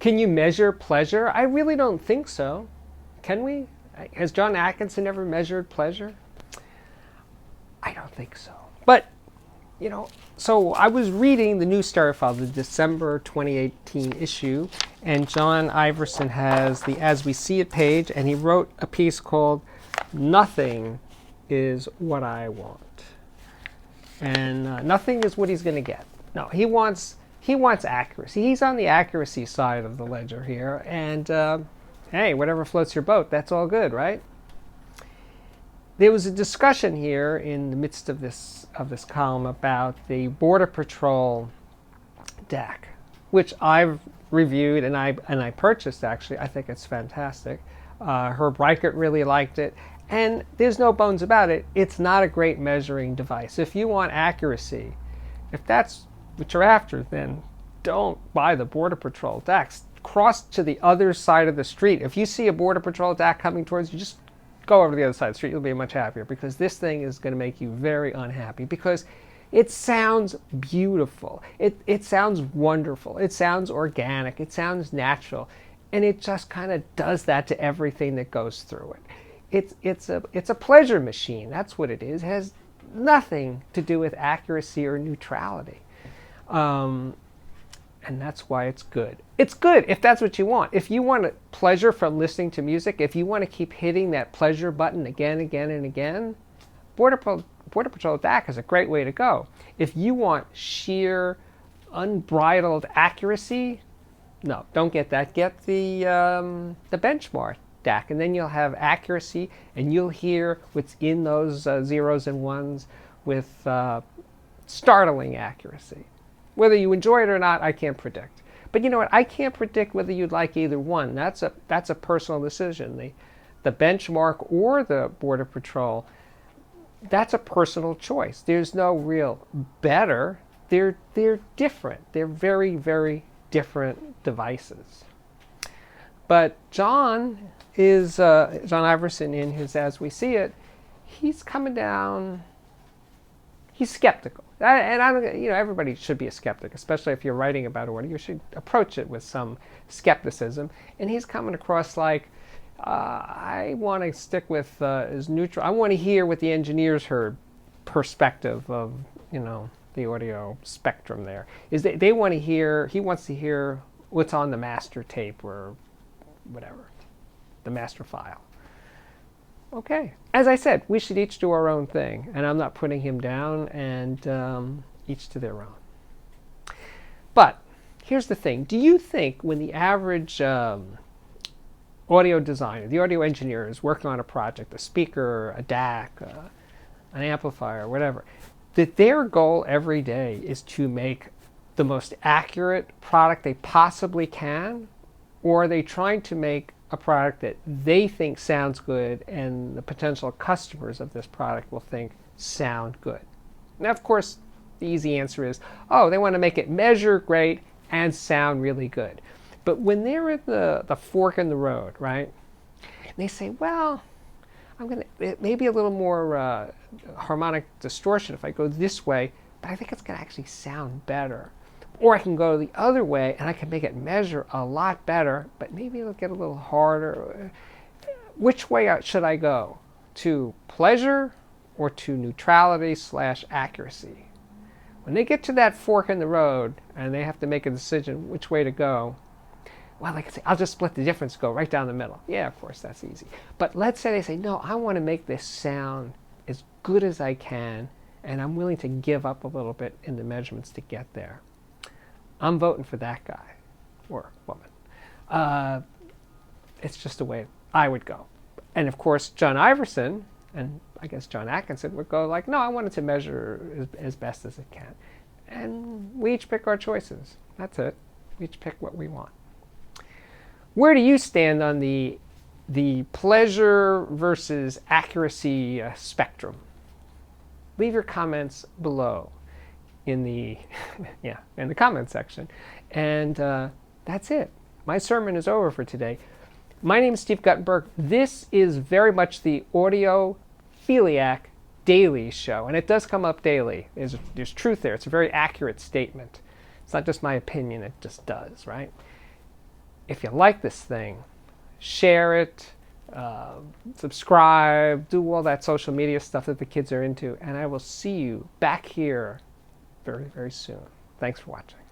Can you measure pleasure? I really don't think so. Can we? Has John Atkinson ever measured pleasure? I don't think so. But, so I was reading the new Stereophile, the December 2018 issue, and John Iverson has the As We See It page, and he wrote a piece called Nothing is What I Want. And nothing is what he's going to get. No, he wants accuracy. He's on the accuracy side of the ledger here, and hey, whatever floats your boat, that's all good, right? There was a discussion here in the midst of this column about the Border Patrol deck, which I've reviewed and I purchased. Actually, I think it's fantastic. Herb Reichert really liked it, and there's no bones about it. It's not a great measuring device. If you want accuracy, if that's what you're after, then don't buy the Border Patrol decks. Cross to the other side of the street. If you see a Border Patrol deck coming towards you, just go over to the other side of the street. You'll be much happier, because this thing is going to make you very unhappy, because it sounds beautiful. It sounds wonderful. It sounds organic. It sounds natural. And it just kind of does that to everything that goes through it. It's a pleasure machine. That's what it is. It has nothing to do with accuracy or neutrality. And that's why it's good. It's good if that's what you want. If you want pleasure from listening to music, if you want to keep hitting that pleasure button again, and again, Border Patrol DAC is a great way to go. If you want sheer, unbridled accuracy, no, don't get that. Get the benchmark DAC, and then you'll have accuracy, and you'll hear what's in those zeros and ones with startling accuracy. Whether you enjoy it or not, I can't predict. But you know what? I can't predict whether you'd like either one. That's a personal decision. The benchmark or the Border Patrol, that's a personal choice. There's no real better. They're different. They're very, very different devices. But John Iverson, in his As We See It, he's coming down. He's skeptical. And everybody should be a skeptic, especially if you're writing about audio. You should approach it with some skepticism. And he's coming across like, I want to stick with as neutral. I want to hear what the engineers heard perspective of, the audio spectrum there. Is they want to hear, he wants to hear what's on the master tape or whatever, the master file. Okay. As I said, we should each do our own thing, and I'm not putting him down, and each to their own. But here's the thing. Do you think when the average audio designer, the audio engineer is working on a project, a speaker, a DAC, an amplifier, whatever, that their goal every day is to make the most accurate product they possibly can? Or are they trying to make a product that they think sounds good and the potential customers of this product will think sound good? Now, of course, the easy answer is, they want to make it measure great and sound really good. But when they're at the fork in the road, right, and they say, well, I'm going to, maybe a little more harmonic distortion if I go this way, but I think it's going to actually sound better. Or I can go the other way and I can make it measure a lot better, but maybe it'll get a little harder. Which way should I go? To pleasure or to neutrality/accuracy? When they get to that fork in the road and they have to make a decision which way to go, well, like I say, I'll just split the difference, go right down the middle. Yeah, of course, that's easy. But let's say they say, no, I want to make this sound as good as I can, and I'm willing to give up a little bit in the measurements to get there. I'm voting for that guy or woman. It's just the way I would go. And of course, John Iverson, and I guess John Atkinson would go like, no, I want it to measure as best as it can. And we each pick our choices. That's it. We each pick what we want. Where do you stand on the pleasure versus accuracy spectrum? Leave your comments below in the in the comment section. And that's it. My sermon is over for today. My name is Steve Guttenberg. This is very much the Audiophiliac Daily Show, and it does come up daily. There's truth there. It's a very accurate statement. It's not just my opinion, it just does, right? If you like this thing, share it, subscribe, do all that social media stuff that the kids are into, and I will see you back here very, very soon. Thanks for watching.